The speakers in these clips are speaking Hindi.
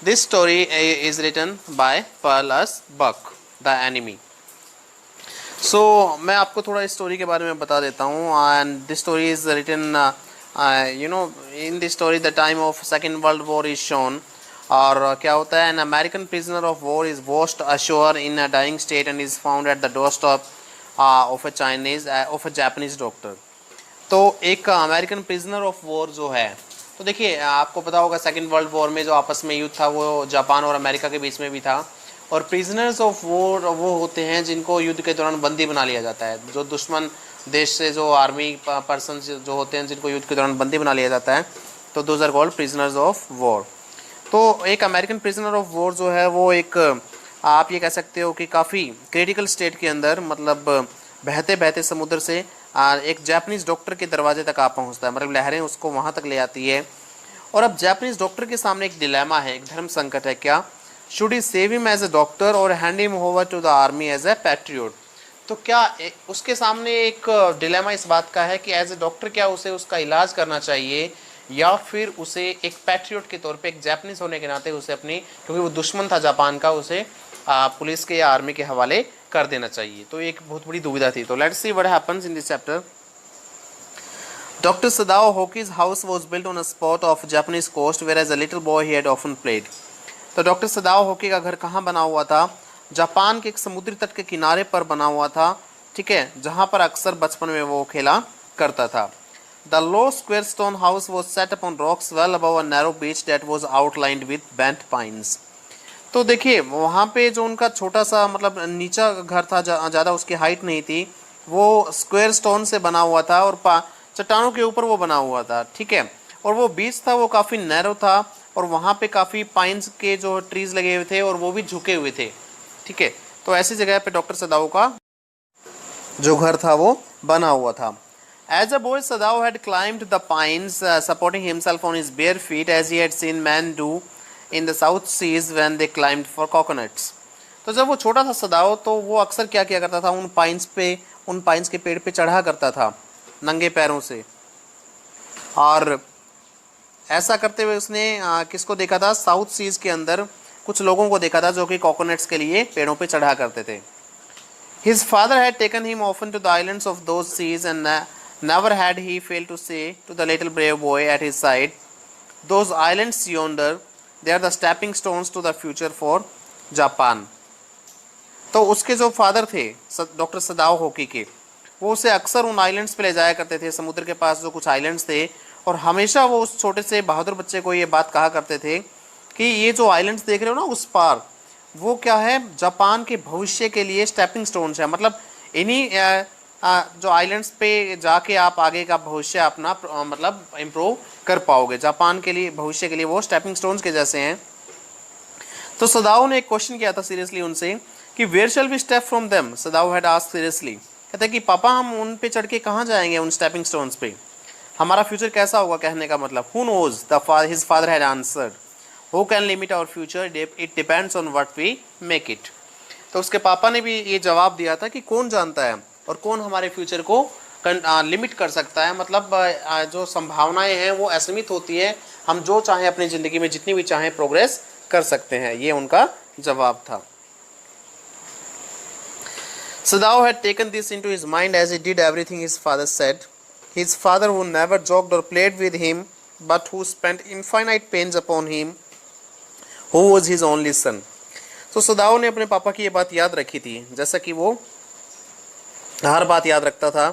This story is written by Paulus Buck, The Enemy. So मैं आपको थोड़ा इस स्टोरी के बारे में बता देता हूँ. And this story is written in this story the time of second world war is shown. और क्या होता है, an American prisoner of war is washed ashore in a dying state and is found at the doorstep of a Japanese doctor. तो एक अमेरिकन प्रिजनर ऑफ वॉर जो है, तो देखिए आपको पता होगा सेकेंड वर्ल्ड वॉर में जो आपस में युद्ध था वो जापान और अमेरिका के बीच में भी था. और प्रिजनर्स ऑफ वॉर वो होते हैं जिनको युद्ध के दौरान बंदी बना लिया जाता है. जो दुश्मन देश से जो आर्मी पर्सन जो होते हैं जिनको युद्ध के दौरान बंदी बना लिया जाता है, तो those are called prisoners of war. तो एक अमेरिकन प्रिजनर ऑफ वॉर जो है वो एक, आप ये कह सकते हो कि काफ़ी क्रिटिकल स्टेट के अंदर, मतलब बहते बहते समुद्र से एक जापानीज डॉक्टर के दरवाजे तक आ पहुंचता है. मतलब लहरें उसको वहां तक ले आती है. और अब जापानीज डॉक्टर के सामने एक डिलेमा है, एक धर्म संकट है. क्या, should he save him as a doctor और hand him over to the army as a patriot. तो क्या उसके सामने एक डिलेमा इस बात का है कि एज ए डॉक्टर क्या उसे उसका इलाज करना चाहिए, या फिर उसे एक पैट्रियोट के तौर पे, एक जापानीज होने के नाते उसे अपनी, क्योंकि वो दुश्मन था जापान का, उसे पुलिस के या आर्मी के हवाले कर देना चाहिए. तो एक बहुत बड़ी दुविधा थी. तो let's see what happens in this chapter. Dr. Sadao Hoki's house was built on a spot of Japanese coast where as a little boy he had often played. तो डॉक्टर सदाओ होकी का घर कहाँ बना हुआ था? जापान के एक समुद्री तट के किनारे पर बना हुआ था, ठीक है, जहाँ पर अक्सर बचपन में वो खेला करता था. The low square stone house was set upon rocks well above a narrow beach that was outlined with bent pines. तो देखिए वहाँ पे जो उनका छोटा सा, मतलब नीचा घर था, ज़्यादा उसकी हाइट नहीं थी, वो स्क्वायर स्टोन से बना हुआ था और चट्टानों के ऊपर वो बना हुआ था, ठीक है. और वो बीच था वो काफ़ी नैरो था और वहाँ पे काफ़ी पाइन्स के जो ट्रीज लगे हुए थे और वो भी झुके हुए थे, ठीक है. तो ऐसी जगह पे डॉक्टर सदाओ का जो घर था वो बना हुआ था. As a boy, Sadao had climbed the pines, supporting himself on his bare feet, as he had seen men do in the South Seas when they climbed for coconuts. तो जब वो छोटा था सदाओ, तो वो अक्सर क्या किया करता था, उन पाइन्स के पेड़ पे चढ़ा करता था नंगे पैरों से. और ऐसा करते हुए उसने किसको देखा था? साउथ सीज के अंदर कुछ लोगों को देखा था जो कि कोकोनट्स के लिए पेड़ों पे चढ़ा करते थे. His father had taken him often to the islands of those seas, and never had he failed to say to the little brave boy at his side, "Those islands yonder, they are the stepping stones to the future for Japan." तो उसके जो फादर थे डॉक्टर सदाओ होकी के, वो उसे अक्सर उन आइलैंड्स पे ले जाया करते थे, समुद्र के पास जो कुछ आइलैंड्स थे, और हमेशा वो उस छोटे से बहादुर बच्चे को ये बात कहा करते थे कि ये जो आइलैंड्स देख रहे हो ना उस पार, वो क्या है, जापान के भविष्य के लिए स्टेपिंग स्टोन्स है. मतलब इन्हीं जो आइलैंड्स पे जाके आप आगे का भविष्य अपना मतलब इम्प्रूव कर पाओगे. जापान के लिए, भविष्य के लिए वो स्टेपिंग स्टोन्स के जैसे हैं. तो सदाओ ने एक क्वेश्चन किया था सीरियसली उनसे कि where shall we step from them. Sadao had asked seriously, कहते हैं कि पापा हम उन पे चढ़ के कहाँ जाएंगे, उन स्टेपिंग स्टोन्स पे, हमारा फ्यूचर कैसा होगा. कहने का मतलब who knows, his father had answered, who can limit our future, it depends on what we make it. तो उसके पापा ने भी ये जवाब दिया था कि कौन जानता है और कौन हमारे फ्यूचर को लिमिट कर सकता है. मतलब जो संभावनाएं हैं वो असीमित होती है, हम जो चाहें अपनी ज़िंदगी में जितनी भी चाहें प्रोग्रेस कर सकते हैं. ये उनका जवाब था. Sadao had taken this into his mind as he did everything his father said. His father, who never joked or played with him, but who spent infinite pains upon him, who was his only son. तो सदाओ ने अपने पापा की ये बात याद रखी थी, जैसा कि वो हर बात याद रखता था.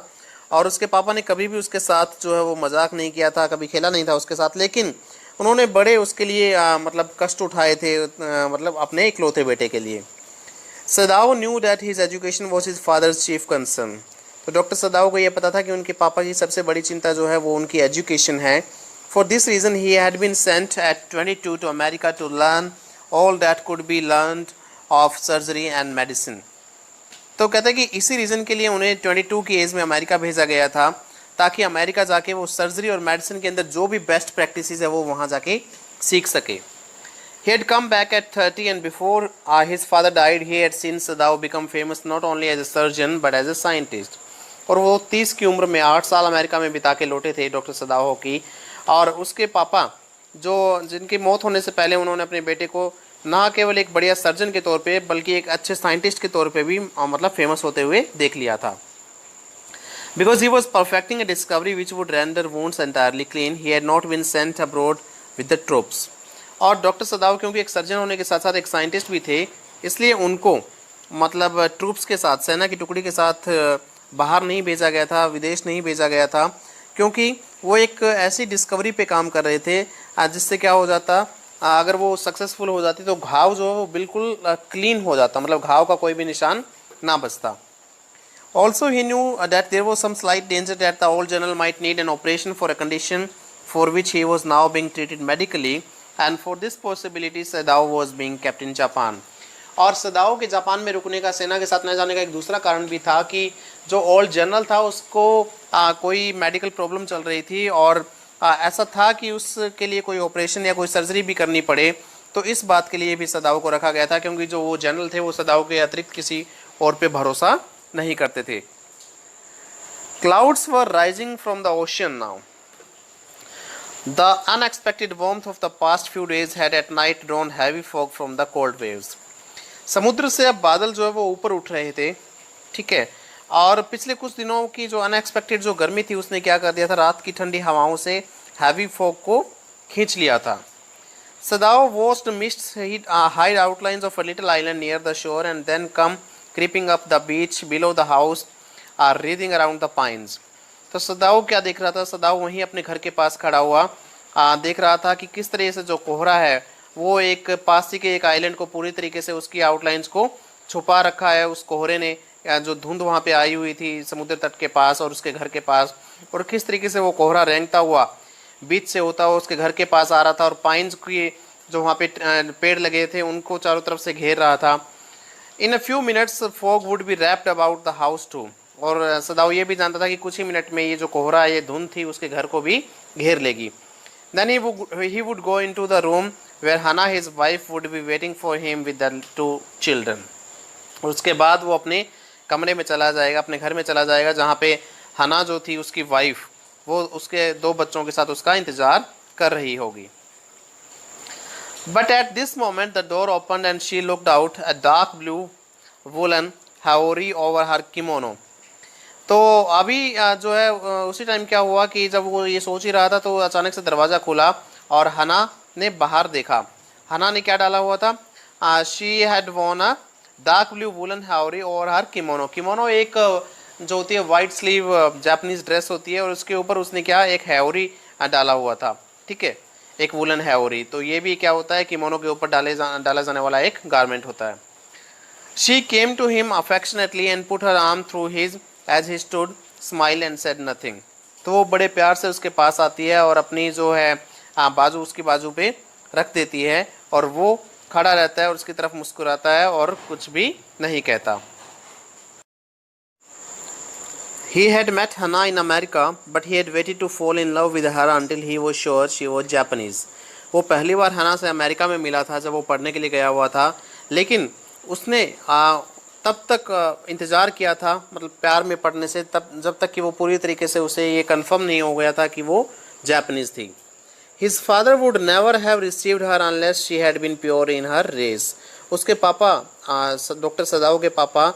और उसके पापा ने कभी भी उसके साथ जो है वो मजाक नहीं किया था, कभी खेला नहीं था उसके साथ, लेकिन उन्होंने बड़े उसके लिए मतलब कष्ट उठाए थे, मतलब अपने इकलौते बेटे के लिए. Sadao knew that his education was his father's chief concern. तो डॉक्टर सदाओ को ये पता था कि उनके पापा की सबसे बड़ी चिंता जो है वो उनकी एजुकेशन है. For this reason he had been sent at 22 to America to learn all that could be learned of surgery and medicine. तो कहते हैं कि इसी रीज़न के लिए उन्हें 22 की एज में अमेरिका भेजा गया था, ताकि अमेरिका जाके वो सर्जरी और मेडिसिन के अंदर जो भी बेस्ट प्रैक्टिसेस है वो वहाँ जाके सीख सके. He had come back at 30, and before his father died, he had seen Sadao become famous not only as a surgeon but as a scientist. और वो 30 की उम्र में 8 साल अमेरिका में बिता के लौटे थे डॉक्टर सदाओ की, और उसके पापा जो जिनकी मौत होने से पहले उन्होंने अपने बेटे को ना केवल एक बढ़िया सर्जन के तौर पे बल्कि एक अच्छे साइंटिस्ट के तौर पे भी मतलब फेमस होते हुए देख लिया था। Because he was perfecting a discovery which would render wounds entirely clean, he had not been sent abroad with the troops. और डॉक्टर सदाव क्योंकि एक सर्जन होने के साथ साथ एक साइंटिस्ट भी थे, इसलिए उनको मतलब ट्रूप्स के साथ, सेना की टुकड़ी के साथ बाहर नहीं भेजा गया था, विदेश नहीं भेजा गया था, क्योंकि वो एक ऐसी डिस्कवरी पे काम कर रहे थे जिससे क्या हो जाता, अगर वो सक्सेसफुल हो जाती तो घाव जो है वो बिल्कुल क्लीन हो जाता, मतलब घाव का कोई भी निशान ना बचता। Also, he knew that there was some slight danger that the old general might need an operation for a condition for which he was now being treated medically, and for this possibility, Sadao was being kept in Japan. और सदाओ के जापान में रुकने का, सेना के साथ न जाने का एक दूसरा कारण भी था कि जो ओल्ड जनरल था उसको कोई मेडिकल प्रॉब्लम चल रही थी और ऐसा था कि उसके लिए कोई ऑपरेशन या कोई सर्जरी भी करनी पड़े, तो इस बात के लिए भी सदाओ को रखा गया था, क्योंकि जो वो जनरल थे वो सदाओ के अतिरिक्त किसी और पे भरोसा नहीं करते थे। Clouds were rising from the ocean now. The unexpected warmth of the past few days had at night drawn heavy fog from the cold waves. समुद्र से अब बादल जो है वो ऊपर उठ रहे थे, ठीक है, और पिछले कुछ दिनों की जो अनएक्सपेक्टेड जो गर्मी थी उसने क्या कर दिया था, रात की ठंडी हवाओं से हैवी फॉग को खींच लिया था। Sadao watched mists hide outlines of a little island near the shore and then come creeping up the beach below the house are wreathing around the pines. तो सदाओ क्या देख रहा था, सदाओ वहीं अपने घर के पास खड़ा हुआ देख रहा था कि किस तरह से जो कोहरा है वो एक पास ही के एक आइलैंड को पूरी तरीके से उसकी आउटलाइंस को छुपा रखा है उस कोहरे ने, जो धुंध वहाँ पे आई हुई थी समुद्र तट के पास और उसके घर के पास, और किस तरीके से वो कोहरा रेंगता हुआ बीच से होता हुआ उसके घर के पास आ रहा था और पाइन्स की जो वहाँ पे पेड़ लगे थे उनको चारों तरफ से घेर रहा था। In a few minutes, fog would be wrapped about the house too. और सदाओ ये भी जानता था कि कुछ ही मिनट में ये जो कोहरा ये धुंध थी उसके घर को भी घेर लेगी। Then he would go into the room where Hannah, his wife, would be waiting for him with the 2 children. और उसके बाद वो अपने कमरे में चला जाएगा, अपने घर में चला जाएगा जहाँ पे हना जो थी उसकी वाइफ वो उसके 2 बच्चों के साथ उसका इंतजार कर रही होगी। But at this moment the door opened and she looked out, a dark blue woolen haori over her kimono. तो अभी जो है उसी टाइम क्या हुआ कि जब वो ये सोच ही रहा था तो अचानक से दरवाज़ा खुला और हना ने बाहर देखा। हना ने क्या डाला हुआ था, she had worn a dark blue woollen haori over her kimono. Kimono एक जो होती है वाइट स्लीव जापानीज ड्रेस होती है और उसके ऊपर उसने क्या एक हैवरी डाला हुआ था, ठीक है, एक वुलन हैवरी। तो ये भी क्या होता है, किमोनो के ऊपर डाला जाने वाला एक गारमेंट होता है। She came to him affectionately and put her arm through his as he stood smile and said nothing. तो वो बड़े प्यार से उसके पास आती है और अपनी जो है बाजू उसकी बाजू पे रख देती है और वो खड़ा रहता है और उसकी तरफ मुस्कुराता है और कुछ भी नहीं कहता। He had met Hannah in America, but he had waited to fall in love with her until he was sure she was Japanese. वो पहली बार हना से अमेरिका में मिला था जब वो पढ़ने के लिए गया हुआ था, लेकिन उसने तब तक इंतज़ार किया था, मतलब प्यार में पड़ने से तब जब तक कि वो पूरी तरीके से उसे ये कंफर्म नहीं हो गया था कि वो जापानीज़ थी। His father would never have received her unless she had been pure in her race. उसके पापा डॉक्टर सदाओ के पापा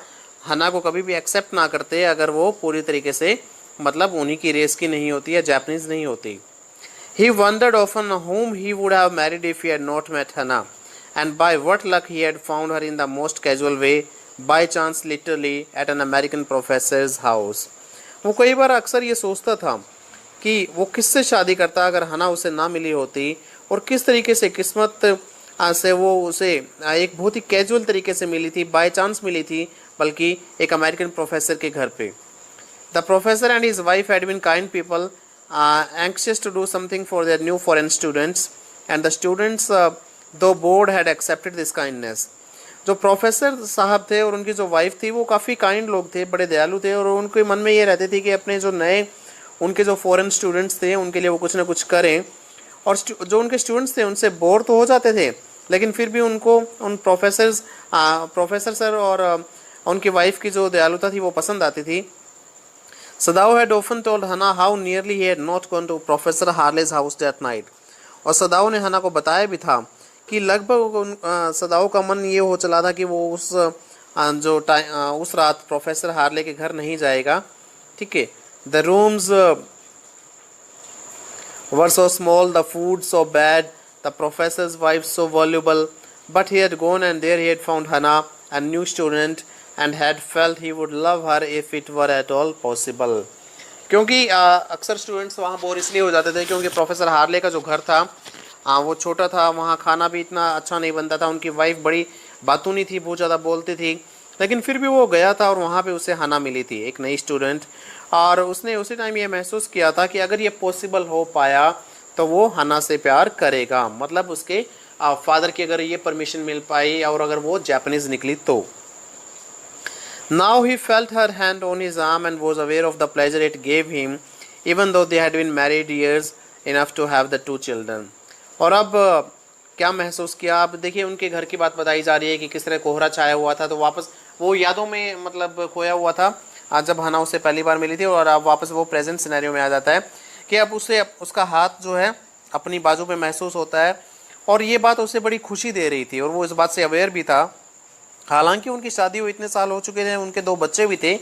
हना को कभी भी एक्सेप्ट ना करते अगर वो पूरी तरीके से मतलब उन्हीं की रेस की नहीं होती या जापानीज़ नहीं होती। He wondered often whom he would have married if he had not met Hannah, and by what luck he had found her in the most casual way, by chance literally at an American professor's house. वो कई बार अक्सर ये सोचता था कि वो किससे शादी करता अगर हना उसे ना मिली होती, और किस तरीके से किस्मत से वो उसे एक बहुत ही कैजुअल तरीके से मिली थी, बाय चांस मिली थी, बल्कि एक अमेरिकन प्रोफेसर के घर पे। The professor and his wife had been kind people anxious to do something for their new foreign students, and the students though bored had accepted this kindness. जो प्रोफेसर साहब थे और उनकी जो वाइफ थी वो काफ़ी काइंड लोग थे, बड़े दयालु थे, और उनके मन में ये रहते थे कि अपने जो नए उनके जो फॉरेन स्टूडेंट्स थे उनके लिए वो कुछ ना कुछ करें। और जो उनके स्टूडेंट्स थे उनसे बोर तो हो जाते थे, लेकिन फिर भी उनको उन प्रोफेसर सर और उनकी वाइफ की जो दयालुता थी वो पसंद आती थी। Sadao had often told Hannah how nearly he had not gone to Professor Harley's house that night. और सदाओ ने हना को बताया भी था कि लगभग सदाओ का मन ये हो चला था कि वो उस रात प्रोफेसर हार्ले के घर नहीं जाएगा। ठीक है। The rooms were so small, the food so bad, the professor's wife so voluble, but he had gone and there he had found Hannah, a new student, and had felt he would love her if it were at all possible. क्योंकि अक्सर स्टूडेंट्स वहाँ बोर इसलिए हो जाते थे क्योंकि प्रोफेसर हार्ले का जो घर था वो छोटा था, वहाँ खाना भी इतना अच्छा नहीं बनता था, उनकी वाइफ बड़ी बातूनी थी, बहुत ज़्यादा बोलती थी, लेकिन फिर भी वो गया था और वहाँ पे उसे हना मिली थी, एक नई स्टूडेंट, और उसने उसी टाइम ये महसूस किया था कि अगर ये पॉसिबल हो पाया तो वो हना से प्यार करेगा, मतलब उसके फादर की अगर ये परमिशन मिल पाई और अगर वो जापानीज निकली तो। Now he felt her hand on his arm and was aware of the pleasure it gave him, even though they had been married years enough to have the 2 children. और अब क्या महसूस किया, अब देखिए उनके घर की बात बताई जा रही है कि किस तरह कोहरा छाया हुआ था, तो वापस वो यादों में मतलब खोया हुआ था आज जब हना उससे पहली बार मिली थी, और अब वापस वो प्रेजेंट सिनेरियो में आ जाता है कि अब उसे उसका हाथ जो है अपनी बाजू पे महसूस होता है, और ये बात उसे बड़ी खुशी दे रही थी और वो इस बात से अवेयर भी था। हालांकि उनकी शादी हुई इतने साल हो चुके थे, उनके 2 बच्चे भी थे,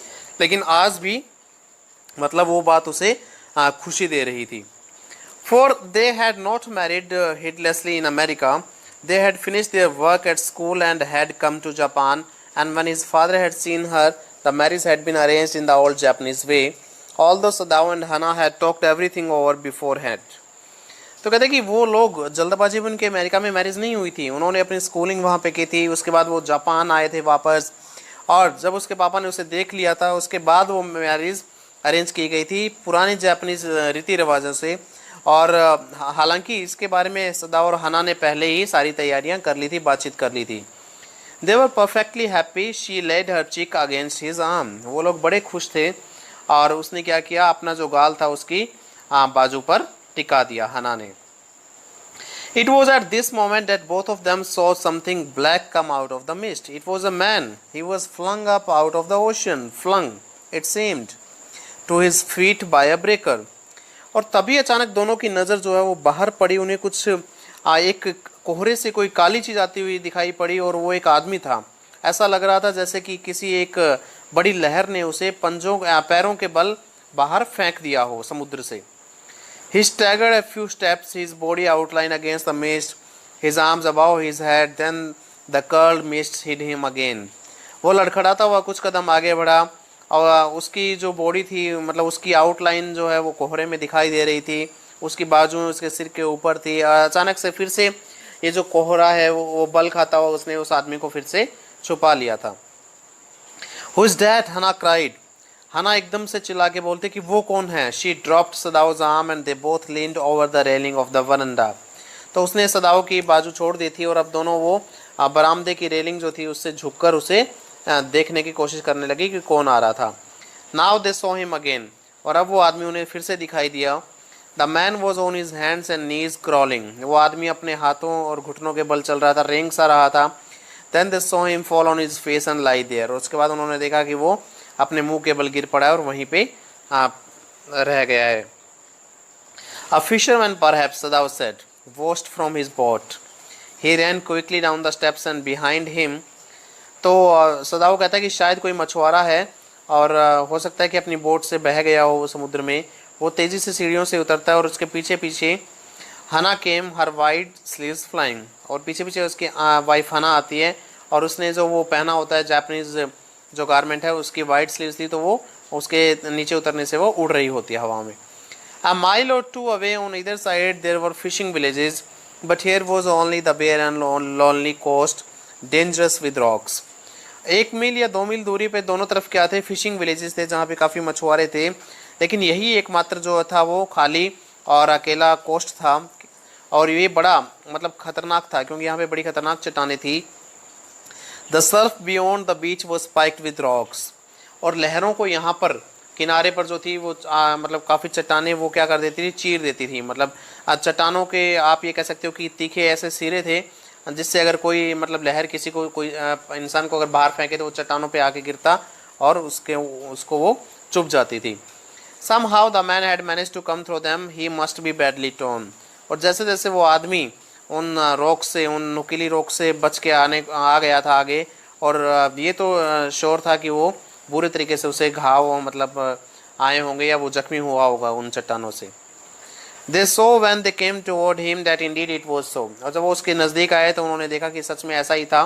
लेकिन आज भी मतलब वो बात उसे खुशी दे रही थी। For they had not married heedlessly in America. They had finished their work at school and had come to Japan, and when his father had seen her, the marriage had been arranged in the old Japanese way, although Sadao and Hana had talked everything over beforehand. तो कहते हैं कि वो लोग जल्दबाजी में उनके अमेरिका में मैरिज नहीं हुई थी, उन्होंने अपनी स्कूलिंग वहाँ पे की थी, उसके बाद वो जापान आए थे वापस, और जब उसके पापा ने उसे देख लिया था उसके बाद वो मैरिज अरेंज की गई थी पुरानी जापानीज रीति रिवाजों से। और हालांकि इसके बारे में सदा और हना ने पहले ही सारी तैयारियां कर ली थी, बातचीत कर ली थी। दे वर परफेक्टली हैप्पी, शी लेड हर चिक अगेंस्ट हिज आर्म। वो लोग बड़े खुश थे और उसने क्या किया, अपना जो गाल था उसकी बाजू पर टिका दिया हना ने। It was at this moment that both of them saw something black come out of the mist. It was a man. He was flung up out of the ocean, flung, it seemed, to his feet by a breaker. और तभी अचानक दोनों की नज़र जो है वो बाहर पड़ी, उन्हें कुछ एक कोहरे से कोई काली चीज़ आती हुई दिखाई पड़ी और वो एक आदमी था। ऐसा लग रहा था जैसे कि किसी एक बड़ी लहर ने उसे पैरों के बल बाहर फेंक दिया हो समुद्र से। He staggered a few steps, his body outlined against the mist, his arms above his head, then the curled mist hid him again. वो लड़खड़ाता हुआ कुछ कदम आगे बढ़ा और उसकी जो बॉडी थी, मतलब उसकी आउटलाइन जो है वो कोहरे में दिखाई दे रही थी, उसकी बाजू उसके सिर के ऊपर थी। अचानक से फिर से ये जो कोहरा है वो बल खाता हुआ उसने उस आदमी को फिर से छुपा लिया था। Who is that? Hana cried. हना एकदम से चिल्ला के बोलते कि वो कौन है। She dropped Sadao's arm and they both leaned over the railing of the veranda. तो उसने सदाओ की बाजू छोड़ दी थी और अब दोनों वो बरामदे की रेलिंग जो थी उससे झुककर उसे देखने की कोशिश करने लगी कि कौन आ रहा था। Now they saw him again. और अब वो आदमी उन्हें फिर से दिखाई दिया। The man was on his hands and knees crawling. वो आदमी अपने हाथों और घुटनों के बल चल रहा था, रेंग सा रहा था। Then they saw him fall on his face and lie there. और उसके बाद उन्होंने देखा कि वो अपने मुंह के बल गिर पड़ा है और वहीं पे रह गया है। A fisherman perhaps, Sadao said, washed from his boat. He ran quickly down the steps and behind him. तो सदाओ कहता है कि शायद कोई मछुआरा है और हो सकता है कि अपनी बोट से बह गया हो वो समुद्र में। वो तेज़ी से सीढ़ियों से उतरता है और उसके पीछे पीछे हना केम, हर वाइट स्लीव्स फ्लाइंग। और पीछे पीछे उसकी वाइफ हना आती है और उसने जो वो पहना होता है जापानीज जो गारमेंट है उसकी वाइट स्लीव्स थी, तो वो उसके नीचे उतरने से वो उड़ रही होती है हवा में। A mile or two away on either side there were fishing villages, but here was only the bare and lonely coast, dangerous with rocks. 1 मील या 2 मील दूरी पे दोनों तरफ क्या थे, फिशिंग विलेजेस थे जहाँ पे काफ़ी मछुआरे थे, लेकिन यही एकमात्र जो था वो खाली और अकेला कोस्ट था। और ये बड़ा मतलब खतरनाक था क्योंकि यहाँ पे बड़ी खतरनाक चट्टानें थी। The surf beyond the beach was spiked with rocks. और लहरों को यहाँ पर किनारे पर जो थी वो मतलब काफ़ी चट्टानें वो क्या कर देती थी, चीर देती थी। मतलब चट्टानों के आप ये कह सकते हो कि तीखे ऐसे सिरे थे जिससे अगर कोई मतलब लहर किसी को कोई इंसान को अगर बाहर फेंके तो वो चट्टानों पे आके गिरता और उसको वो चुभ जाती थी। Somehow the man had managed to come through them. He must be badly torn. और जैसे जैसे वो आदमी उन रोक से, उन नुकीली रोक से बच के आ गया था आगे, और ये तो श्योर था कि वो बुरे तरीके से उसे घाव मतलब आए होंगे या वो जख्मी हुआ होगा उन चट्टानों से। They saw when they came toward him that indeed it was so. और जब वो उसके नज़दीक आए तो उन्होंने देखा कि सच में ऐसा ही था।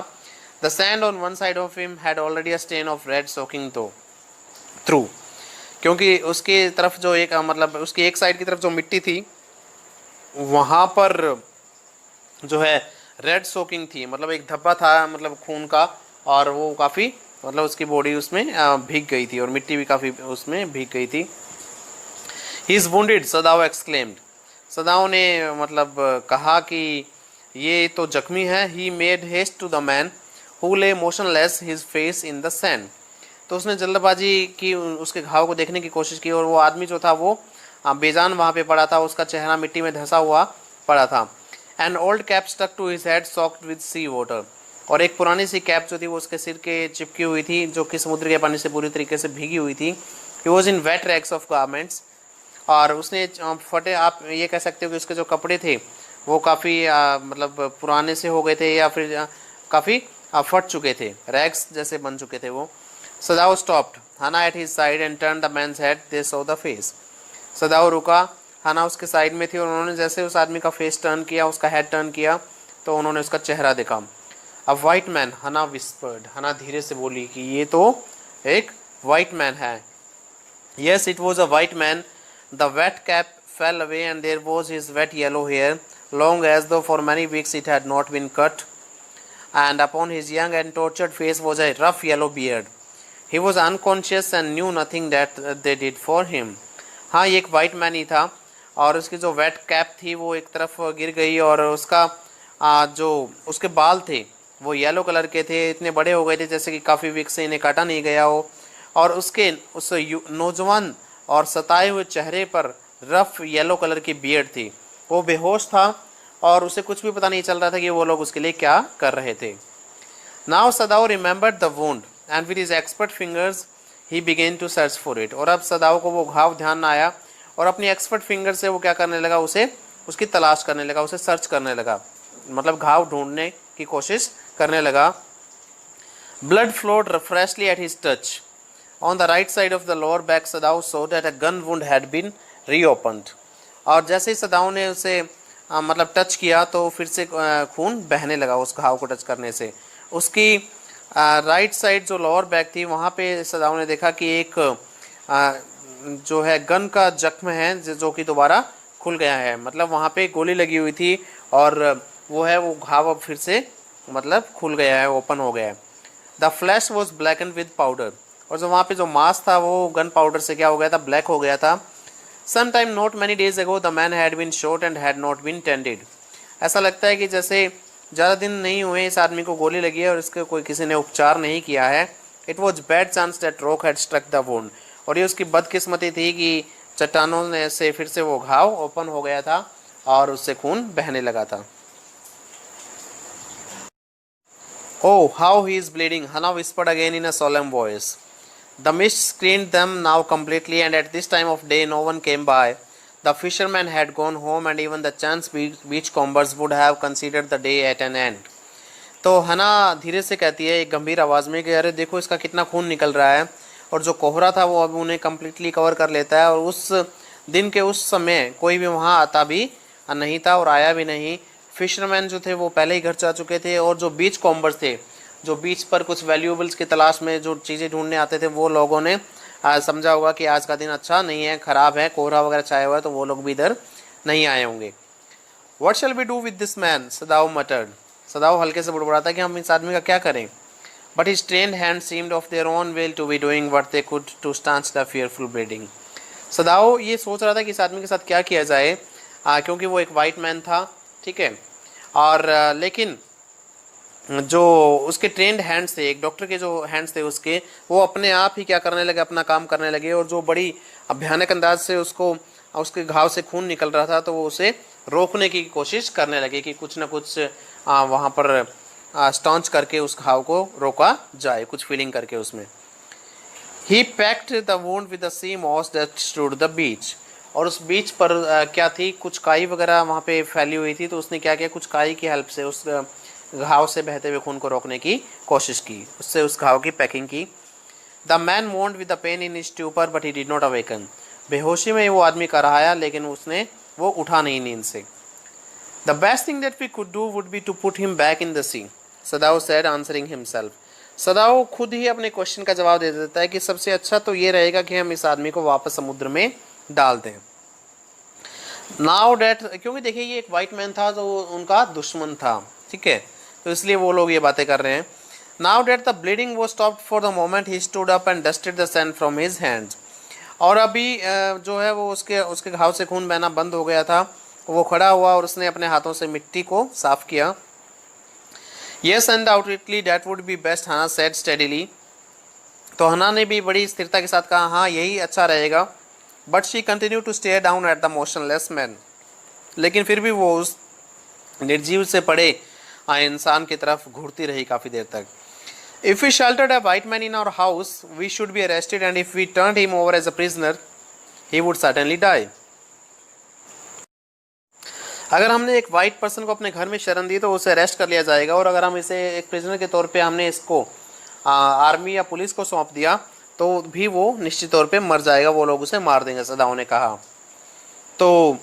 The sand on one side of him had already a stain of red soaking through. क्योंकि उसकी तरफ जो एक मतलब उसकी एक साइड की तरफ जो मिट्टी थी वहाँ पर जो है रेड सोकिंग थी, मतलब एक धब्बा था मतलब खून का, और वो काफ़ी मतलब उसकी बॉडी उसमें भीग गई थी और मिट्टी भी काफ़ी उसमें भीग गई थी। He is wounded, Sadao exclaimed. सदाओ ने मतलब कहा कि ये तो जख्मी है। He made haste to the man who lay motionless, his face in the sand. तो उसने जल्दबाजी की, उसके घाव को देखने की कोशिश की, और वो आदमी जो था वो बेजान वहाँ पे पड़ा था, उसका चेहरा मिट्टी में धंसा हुआ पड़ा था। An old cap stuck to his head soaked with sea water. और एक पुरानी सी कैप जो थी वो उसके सिर के चिपकी हुई थी, जो कि समुद्र के पानी से पूरी तरीके से भीगी हुई थी। He was in wet rags of garments. और उसने फटे, आप ये कह सकते हो कि उसके जो कपड़े थे वो काफ़ी मतलब पुराने से हो गए थे या फिर काफ़ी फट चुके थे, रैग्स जैसे बन चुके थे वो। Sadao stopped Hana at his side and turn the man's head, they saw the face. Sadao रुका, हना उसके साइड में थी, और उन्होंने जैसे उस आदमी का फेस टर्न किया, उसका हेड टर्न किया, तो उन्होंने उसका चेहरा देखा। अ वाइट मैन, हना विस्पर्ड, हना धीरे से बोली कि ये तो एक वाइट मैन है। Yes, it was a white man. The wet cap fell away and there was his wet yellow hair, long as though for many weeks it had not been cut, and upon his young and tortured face was a rough yellow beard. He was unconscious and knew nothing that they did for him. हाँ, ये एक वाइट मैन ही था, और उसकी जो वेट कैप थी वो एक तरफ गिर गई, और उसका जो उसके बाल थे वो येलो कलर के थे, इतने बड़े हो गए थे जैसे कि काफ़ी वीक से इन्हें काटा नहीं गया हो, और उसके उस नौजवान और सताए हुए चेहरे पर रफ येलो कलर की बियर्ड थी। वो बेहोश था और उसे कुछ भी पता नहीं चल रहा था कि वो लोग उसके लिए क्या कर रहे थे। Now Sadao remembered the wound and with his expert fingers he began to search for it. और अब सदाओ को वो घाव ध्यान में आया, और अपनी एक्सपर्ट फिंगर से वो क्या करने लगा, उसे उसकी तलाश करने लगा, उसे सर्च करने लगा, मतलब घाव ढूंढने की कोशिश करने लगा। Blood flowed freshly at his touch. On the right side of the lower back, Sadao saw that a gun wound had been reopened. और जैसे ही सदाओ ने उसे मतलब टच किया तो फिर से खून बहने लगा उस घाव को टच करने से। उसकी राइट साइड जो लोअर बैक थी वहाँ पे सदाओ ने देखा कि एक जो है गन का जख्म है जो कि दोबारा खुल गया है, मतलब वहाँ पे गोली लगी हुई थी और वो घाव अब फिर से मतलब खुल गया है, ओपन हो गया है। The flash was blacken with powder. और जो वहाँ पे जो मांस था वो गन पाउडर से क्या हो गया था, ब्लैक हो गया था। Some time not many days ago the man had been shot and had not been tended. ऐसा लगता है कि जैसे ज़्यादा दिन नहीं हुए इस आदमी को गोली लगी है और इसके कोई किसी ने उपचार नहीं किया है। It was bad chance that rock had struck the wound. और ये उसकी बदकिस्मती थी कि चट्टानों ने से फिर से वो घाव ओपन हो गया था और उससे खून बहने लगा था। Oh, how he is bleeding, Hannah whispered again in a solemn voice. The mist screened them now completely, and at this time of day no one came by. The fishermen had gone home, and even the chance beachcombers would have considered the day at an end. तो हना धीरे से कहती है एक गंभीर आवाज़ में कि अरे देखो इसका कितना खून निकल रहा है, और जो कोहरा था वो अब उन्हें कम्प्लीटली कवर कर लेता है। और उस दिन के उस समय कोई भी वहाँ आता भी नहीं था और आया भी नहीं। फिशरमैन जो थे वो पहले ही घर जा चुके थे, और जो बीच कॉम्बर्स थे, जो बीच पर कुछ वैल्यूएबल्स की तलाश में जो चीज़ें ढूंढने आते थे, वो लोगों ने समझा होगा कि आज का दिन अच्छा नहीं है, ख़राब है, कोहरा वगैरह छाया हुआ है, तो वो लोग भी इधर नहीं आए होंगे। What shall we do with this man, Sadao muttered. Sadao हल्के से बुड़बुड़ाता कि हम इस आदमी का क्या करें। But his trained hand seemed of their own will to be doing what they could to staunch the fearful bleeding. Sadao ये सोच रहा था कि इस आदमी के साथ क्या किया जाए, क्योंकि वो एक वाइट मैन था, ठीक है, और लेकिन जो उसके ट्रेंड हैंड्स थे, एक डॉक्टर के जो हैंड्स थे उसके, वो अपने आप ही क्या करने लगे, अपना काम करने लगे, और जो बड़ी भयानक अंदाज से उसके घाव से खून निकल रहा था तो वो उसे रोकने की कोशिश करने लगे कि कुछ ना कुछ वहाँ पर स्टॉन्च करके उस घाव को रोका जाए, कुछ फीलिंग करके उसमें। He packed the wound with the sea moss that strewed the beach. और उस बीच पर क्या थी, कुछ काई वगैरह वहाँ पे फैली हुई थी, तो उसने क्या किया, कुछ काई की हेल्प से उस घाव से बहते हुए खून को रोकने की कोशिश की, उससे उस घाव की पैकिंग की। The man moaned with the pain in his stupor but he did not awaken. बेहोशी में वो आदमी कराया लेकिन वो उठा नहीं नींद से। The best thing that we could do would be to put him back in the sea, Sadao said answering himself. Sadao खुद ही अपने क्वेश्चन का जवाब दे देता है कि सबसे अच्छा तो ये रहेगा कि हम इस आदमी को वापस समुद्र में डाल दें। नाउ डेट, क्योंकि देखिए ये एक वाइट मैन था जो उनका दुश्मन था, ठीक है, तो इसलिए वो लोग ये बातें कर रहे हैं। नाउ डेट द ब्लीडिंग वो stopped for the moment he stood up and dusted the sand from his hands. और अभी जो है वो उसके घाव से खून बहना बंद हो गया था। वो खड़ा हुआ और उसने अपने हाथों से मिट्टी को साफ किया। Yes undoubtedly that would be best, हना सेड स्टेडीली। तो हना ने भी बड़ी स्थिरता के साथ कहा, हाँ यही अच्छा रहेगा। But she continue to stare down at the motionless man. लेकिन फिर भी वो उस निर्जीव से पड़े इंसान की तरफ घूरती रही काफ़ी देर तक। If we sheltered a white man in our house we should be arrested and if we turned him over as a prisoner he would certainly die. अगर हमने एक वाइट पर्सन को अपने घर में शरण दी तो उसे अरेस्ट कर लिया जाएगा, और अगर हम इसे एक प्रिजनर के तौर पे हमने इसको आर्मी या पुलिस को सौंप दिया तो भी वो निश्चित तौर पे मर जाएगा, वो लोग उसे मार देंगे, सदाओ ने कहा। तो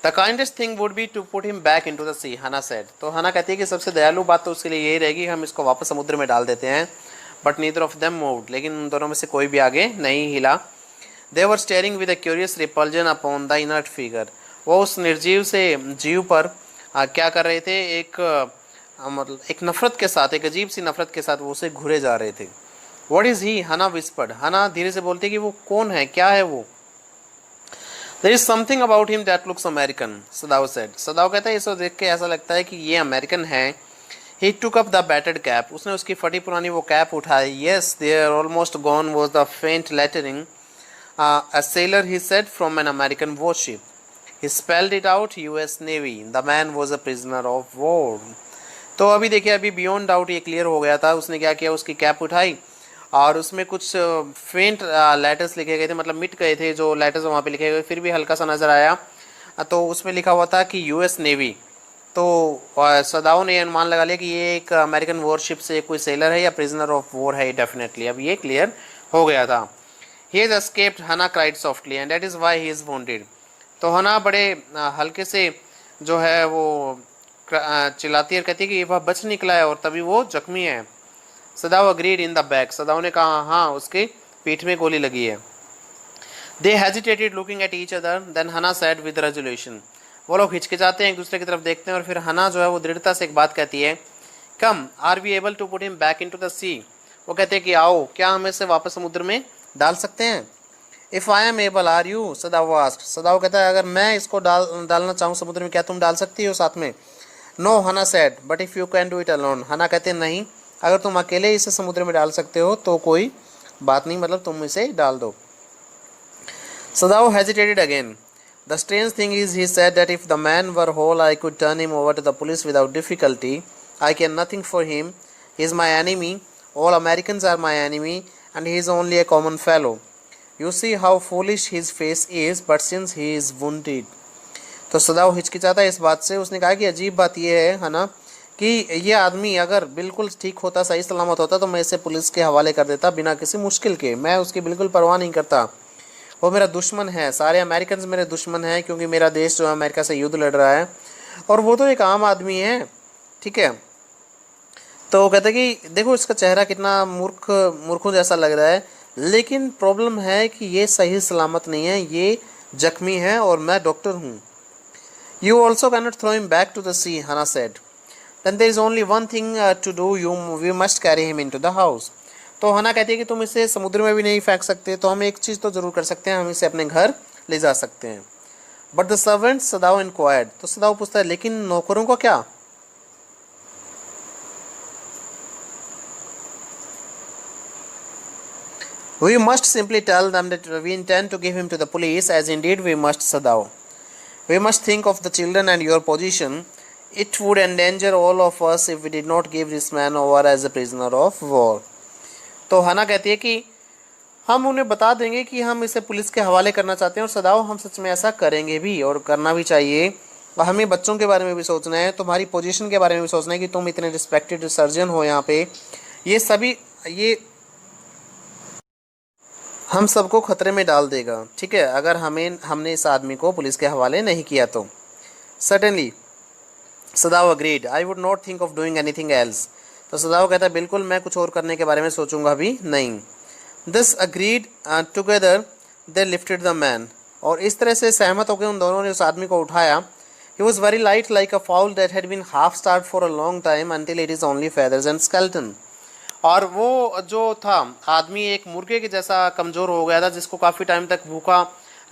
the kindest thing would be to put him back into the sea, Hana said. तो हना कहती है कि सबसे दयालु बात तो उसके लिए यही रहेगी, हम इसको वापस समुद्र में डाल देते हैं। But neither of them moved, लेकिन उन दोनों में से कोई भी आगे नहीं हिला। They were staring with a curious repulsion upon the inert figure. वो उस निर्जीव से जीव पर क्या कर रहे थे, मतलब एक नफरत के साथ, एक अजीब सी नफरत के साथ वो उसे घूरे जा रहे थे। व्हाट इज ही, हना विस्पर्ड। हना धीरे से बोलती है कि वो कौन है, क्या है वो। There is something about him that looks American, Sadao said. Sadao कहता है इसे देख के ऐसा लगता है कि ये अमेरिकन है। He took up the battered cap, उसने उसकी फटी पुरानी वो कैप उठाई। Yes there almost gone was the faint lettering, a sailor he said from an American warship. He spelled it out, US Navy. The man was a prisoner of war. तो अभी देखिए, अभी बियॉन्ड डाउट ये क्लियर हो गया था। उसने क्या किया, उसकी कैप उठाई और उसमें कुछ फेंट लेटर्स लिखे गए थे, मतलब मिट गए थे जो लेटर्स वहाँ पे लिखे गए, फिर भी हल्का सा नज़र आया। तो उसमें लिखा हुआ था कि यूएस नेवी। तो सदाओ ने अनुमान लगा लिया कि ये एक अमेरिकन वॉरशिप से कोई सेलर है या प्रिजनर ऑफ वॉर है डेफिनेटली। अब ये क्लियर हो गया था। He has escaped, Hannah cried softly, and that is why he is wounded. तो हना बड़े हल्के से जो है वो चिल्लाती है और कहती है कि वह बच निकला है और तभी वो जख्मी है। सदाओ agreed in the back. सदाओ ने कहा हाँ, उसके पीठ में गोली लगी है। They hesitated looking at each other, then Hannah said with resolution. वो लोग हिचकिचाते हैं, एक दूसरे की तरफ देखते हैं और फिर हना जो है वो दृढ़ता से एक बात कहती है, Come, are we able to put him back into the sea? वो कहते हैं कि आओ, क्या हम इसे वापस समुद्र में डाल सकते हैं। If I am able are you, Sadao asked. Sadao कहता है अगर मैं इसको डालना चाहूँ समुद्र में, क्या तुम डाल सकती हो साथ में। नो, हना said, but if you can do it alone. हना कहते हैं नहीं, अगर तुम अकेले इसे समुद्र में डाल सकते हो तो कोई बात नहीं, मतलब तुम इसे डाल दो। Sadao hesitated again. The strange thing is he said that if the man were whole I could turn him over to the police without difficulty. I can nothing for him, he is my enemy, all Americans are my enemy and he is only a common fellow. You see how foolish his face is, but since he is wounded. तो सदाओ हिचकिचाता है इस बात से। उसने कहा कि अजीब बात यह है ना कि ये आदमी अगर बिल्कुल ठीक होता, सही सलामत होता, तो मैं इसे पुलिस के हवाले कर देता बिना किसी मुश्किल के। मैं उसकी बिल्कुल परवाह नहीं करता। वो मेरा दुश्मन है, सारे अमेरिकन मेरे दुश्मन हैं, क्योंकि मेरा देश जो है अमेरिका से युद्ध लड़ रहा है और वो तो एक आम आदमी है, ठीक है। तो वो कहते हैं कि देखो इसका चेहरा कितना मूर्खों जैसा लग रहा है, लेकिन प्रॉब्लम है कि ये सही सलामत नहीं है, ये जख्मी है और मैं डॉक्टर हूँ। You also cannot throw him back to the sea, Hana said. Then there is only one thing to do, we must carry him into the house. तो हना कहती है कि तुम इसे समुद्र में भी नहीं फेंक सकते, तो हम एक चीज़ तो ज़रूर कर सकते हैं, हम इसे अपने घर ले जा सकते हैं। But the servant, Sadao inquired. तो सदाओ पूछता है लेकिन नौकरों को क्या। We must simply tell them that we intend to give him to the police, as indeed we must, Sadao. We must think of the children and your position. It would endanger all of us if we did not give this man over as a prisoner of war. तो हना कहती है कि हम उन्हें बता देंगे कि हम इसे पुलिस के हवाले करना चाहते हैं और सदाओ हम सच में ऐसा करेंगे भी और करना भी चाहिए। और हमें बच्चों के बारे में भी सोचना है, तुम्हारी पोजीशन के बारे में भी सोचना है कि तुम इतने रिस्पेक्टेड सर्जन हो यहाँ पे। ये सभी ये हम सबको खतरे में डाल देगा, ठीक है, अगर हमने इस आदमी को पुलिस के हवाले नहीं किया तो। Suddenly सदाव agreed, I would not think of doing anything else. तो सदाव कहता है बिल्कुल मैं कुछ और करने के बारे में सोचूंगा भी नहीं। This agreed together they lifted the man, और इस तरह से सहमत होकर उन दोनों ने उस आदमी को उठाया। He was very light like a fowl that had been half starve for a long time until it is only feathers and skeleton. और वो जो था आदमी एक मुर्गे के जैसा कमज़ोर हो गया था जिसको काफ़ी टाइम तक भूखा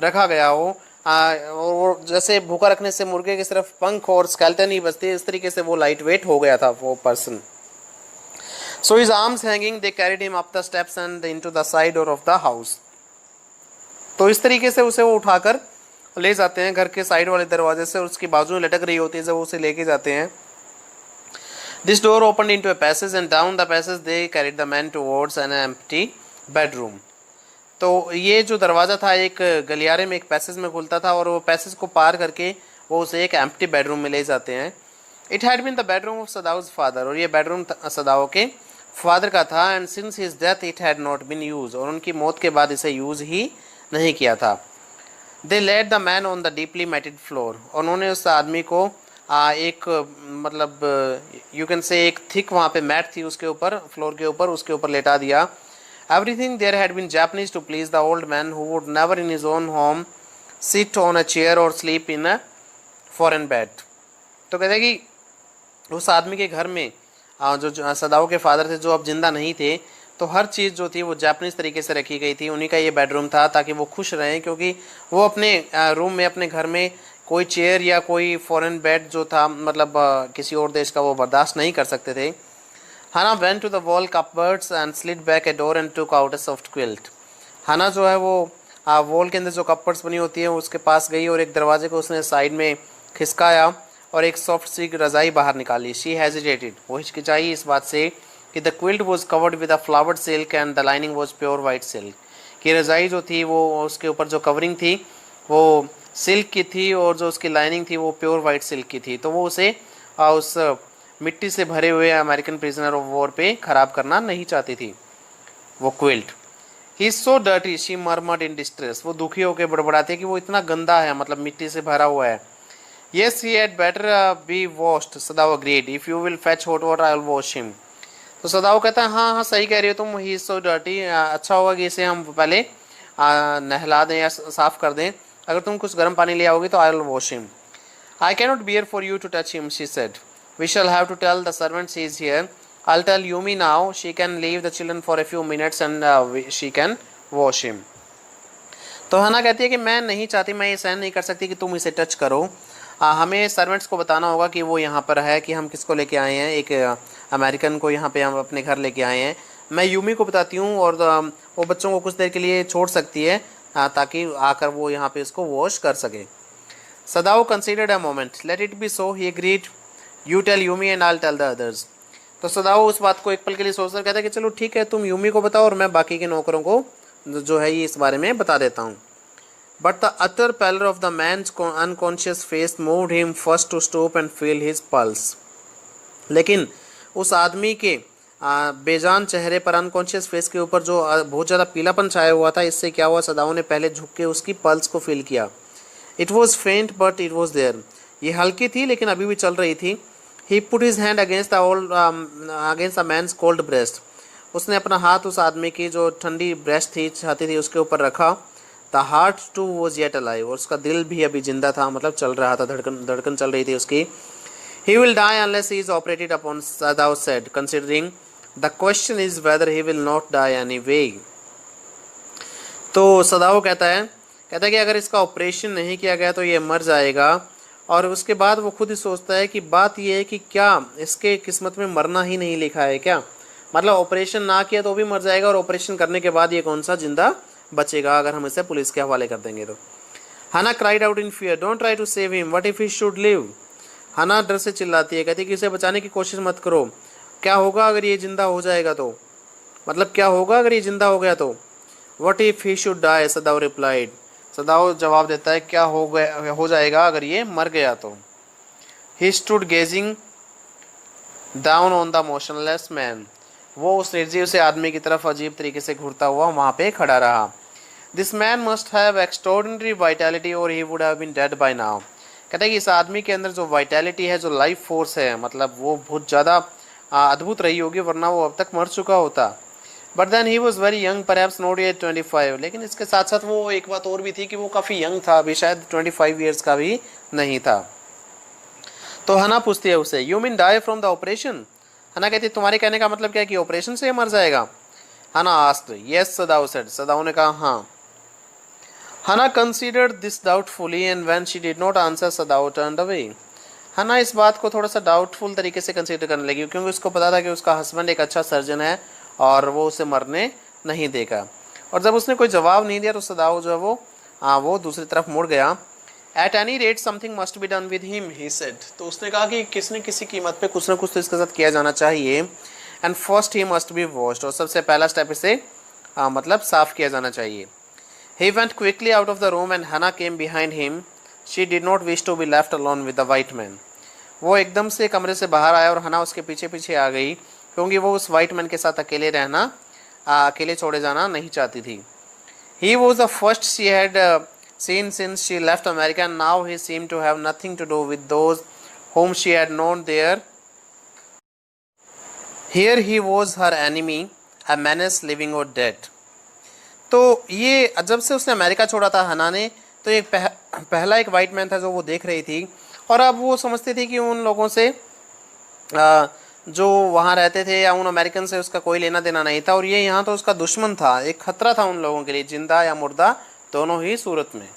रखा गया हो। और वो जैसे भूखा रखने से मुर्गे के सिर्फ पंख और स्केलेटन ही बचते, इस तरीके से वो लाइट वेट हो गया था वो person. So his arms hanging they carried him up the steps and into the side door of the house. तो इस तरीके से उसे वो उठाकर ले जाते हैं घर के साइड वाले दरवाजे से, और उसकी बाजू में लटक रही होती है जब उसे लेके जाते हैं। This door opened into a passage and down the passage they carried the man towards an empty bedroom. तो ये जो दरवाज़ा था एक गलियारे में एक पैसेज में खुलता था, और वो पैसेज को पार करके वो उसे एक एम्प्टी बेडरूम में ले जाते हैं। It had been the bedroom of Sadao's father, और ये बेडरूम सदाओ के फादर का था। And since his death it had not been use, और उनकी मौत के बाद इसे यूज़ ही नहीं किया था। They laid the man on the deeply matted floor, उन्होंने उस आदमी को एक मतलब यू कैन से एक थिक वहाँ पे मैट थी उसके ऊपर, फ्लोर के ऊपर, उसके ऊपर लेटा दिया। Everything there had been Japanese to please the old man who would never in his own home sit on a chair or sleep in a foreign bed. तो कहते हैं कि उस आदमी के घर में जो सदाओ के फादर थे जो अब जिंदा नहीं थे, तो हर चीज़ जो थी वो जापानीज तरीके से रखी गई थी। उन्हीं का ये बेडरूम था ताकि वो खुश रहें, क्योंकि वो अपने रूम में अपने घर में कोई चेयर या कोई फॉरेन बेड जो था मतलब किसी और देश का वो बर्दाश्त नहीं कर सकते थे। Hana went to the wall cupboards and slid back a door and took out a soft quilt. Hana जो है वो वॉल के अंदर जो कपबर्ड्स बनी होती है उसके पास गई और एक दरवाजे को उसने साइड में खिसकाया और एक सॉफ्ट सी रजाई बाहर निकाली। शी हेजिटेटेड, वो हिचकिचाई इस बात से कि the quilt was covered with a flowered silk and the lining was pure white silk. कि रजाई जो थी वो उसके ऊपर जो कवरिंग थी वो सिल्क की थी और जो उसकी लाइनिंग थी वो प्योर वाइट सिल्क की थी। तो वो उसे उस मिट्टी से भरे हुए अमेरिकन प्रिजनर ऑफ वॉर पे ख़राब करना नहीं चाहती थी वो quilt. He is so dirty she murmured in distress, वो दुखी होकर बड़बड़ाती है कि वो इतना गंदा है, मतलब मिट्टी से भरा हुआ है। Yes he had better be washed, Sadao agreed, if you will fetch hot water I will wash him. तो सदाओ कहता है हाँ हाँ सही कह रही हो तुम, ही इज़ सो डर्टी, अच्छा होगा कि इसे हम पहले नहला दें या साफ़ कर दें। अगर तुम कुछ गर्म पानी ले आओगे तो I will wash him. I can not bear for you to touch him, she said, we shall have to tell the servants he is here, I will tell Yumi now, she can leave the children for a few minutes and she can wash him. तो हना कहती है कि मैं नहीं चाहती, मैं ये सहन नहीं कर सकती कि तुम इसे टच करो। हमें सर्वेंट्स को बताना होगा कि वो यहाँ पर है, कि हम किसको लेके आए हैं, एक अमेरिकन को यहाँ पे हम अपने घर लेके आए हैं। मैं यूमी को बताती हूँ और वो बच्चों को कुछ देर के लिए छोड़ सकती है ताकि आकर वो यहाँ पे इसको वॉश कर सके। Sadao considered a moment, let it be so, he agreed, you tell Yumi and I will tell the others. तो सदाओ उस बात को एक पल के लिए सोचकर कहता है कि चलो ठीक है, तुम यूमी को बताओ और मैं बाकी के नौकरों को जो है ये इस बारे में बता देता हूँ। But the utter pallor of the man's unconscious face moved him first to stop and feel his pulse. लेकिन उस आदमी के बेजान चेहरे पर, अनकॉन्शियस फेस के ऊपर जो बहुत ज़्यादा पीलापन छाया हुआ था, इससे क्या हुआ, सदाओ ने पहले झुक के उसकी पल्स को फील किया। It was faint but it was there, ये हल्की थी लेकिन अभी भी चल रही थी। He put his hand against the man's cold breast, उसने अपना हाथ उस आदमी की जो ठंडी ब्रेस्ट थी, छाती थी, उसके ऊपर रखा। The heart too was yet alive, और उसका दिल भी अभी जिंदा था, मतलब चल रहा था, धड़कन चल रही थी उसकी। He will die unless he is operated upon, Sadao said, considering the question is whether he will not die anyway. तो सदाओ कहता है कि अगर इसका ऑपरेशन नहीं किया गया तो ये मर जाएगा। और उसके बाद वो खुद ही सोचता है कि बात ये है कि क्या इसके किस्मत में मरना ही नहीं लिखा है क्या, मतलब ऑपरेशन ना किया तो भी मर जाएगा और ऑपरेशन करने के बाद ये कौन सा जिंदा बचेगा अगर हम इसे पुलिस के हवाले कर देंगे तो। Hanna cried out in fear, don't try to save him, what if he should live. Hanna डर से चिल्लाती है, कहती है कि इसे बचाने की कोशिश मत करो, क्या होगा अगर ये जिंदा हो जाएगा तो, मतलब क्या होगा अगर ये जिंदा हो गया तो। What if he should die, Sadao replied, Sadao जवाब देता है क्या हो जाएगा अगर ये मर गया तो। He stood gazing down on the motionless man, वो उस निर्जीव से आदमी की तरफ अजीब तरीके से घूरता हुआ वहां पे खड़ा रहा। This man must have extraordinary vitality or he would have been dead by now, कहता है कि इस आदमी के अंदर जो वाइटैलिटी है, जो लाइफ फोर्स है, मतलब वो बहुत ज़्यादा अद्भुत रही होगी, वरना वो अब तक मर चुका होता। But then he was very young, perhaps not yet 25, लेकिन इसके साथ साथ वो एक बात और भी थी कि वो काफ़ी यंग था, अभी शायद 25 ईयर्स का भी नहीं था। तो हना पूछती है उसे, you mean die from the operation, Hanna कहती है तुम्हारे कहने का मतलब क्या है कि ऑपरेशन से मर जाएगा। हना आस्क्ड, यस सदाव सेड, सदाव ने कहा हाँ। हना considered this doubtfully and when she did not answer सदाव turned away, हना इस बात को थोड़ा सा डाउटफुल तरीके से कंसीडर करने लगी, क्योंकि उसको पता था कि उसका हस्बैंड एक अच्छा सर्जन है और वो उसे मरने नहीं देगा। और जब उसने कोई जवाब नहीं दिया तो सदाव जो है वो दूसरी तरफ मुड़ गया। At any rate something must be done with him, he said, तो उसने कहा कि किसी न किसी कीमत पे कुछ ना कुछ तो इसके साथ किया जाना चाहिए। And first he must be washed, और सबसे पहला स्टेप इसे मतलब साफ किया जाना चाहिए। He went quickly out of the room and Hana came behind him, she did not wish to be left alone with the white man, वो एकदम से कमरे से बाहर आया और हना उसके पीछे पीछे आ गई, क्योंकि वो उस वाइट मैन के साथ अकेले छोड़े जाना नहीं चाहती थी। He was the first she had seen since she left America, and now he seemed to have nothing to do with those whom she had known there. Here he was her enemy, a menace living or dead. तो ये जब से उसने अमेरिका छोड़ा था हना ने, तो एक पहला एक वाइट मैन था जो वो देख रही थी, और अब वो समझती थी कि उन लोगों से जो वहाँ रहते थे या उन अमेरिकन से उसका कोई लेना देना नहीं था, और ये यहाँ तो उसका दुश्मन था, एक खतरा था उन लोगों के लिए, जिंदा या मुर्दा दोनों ही सूरत में।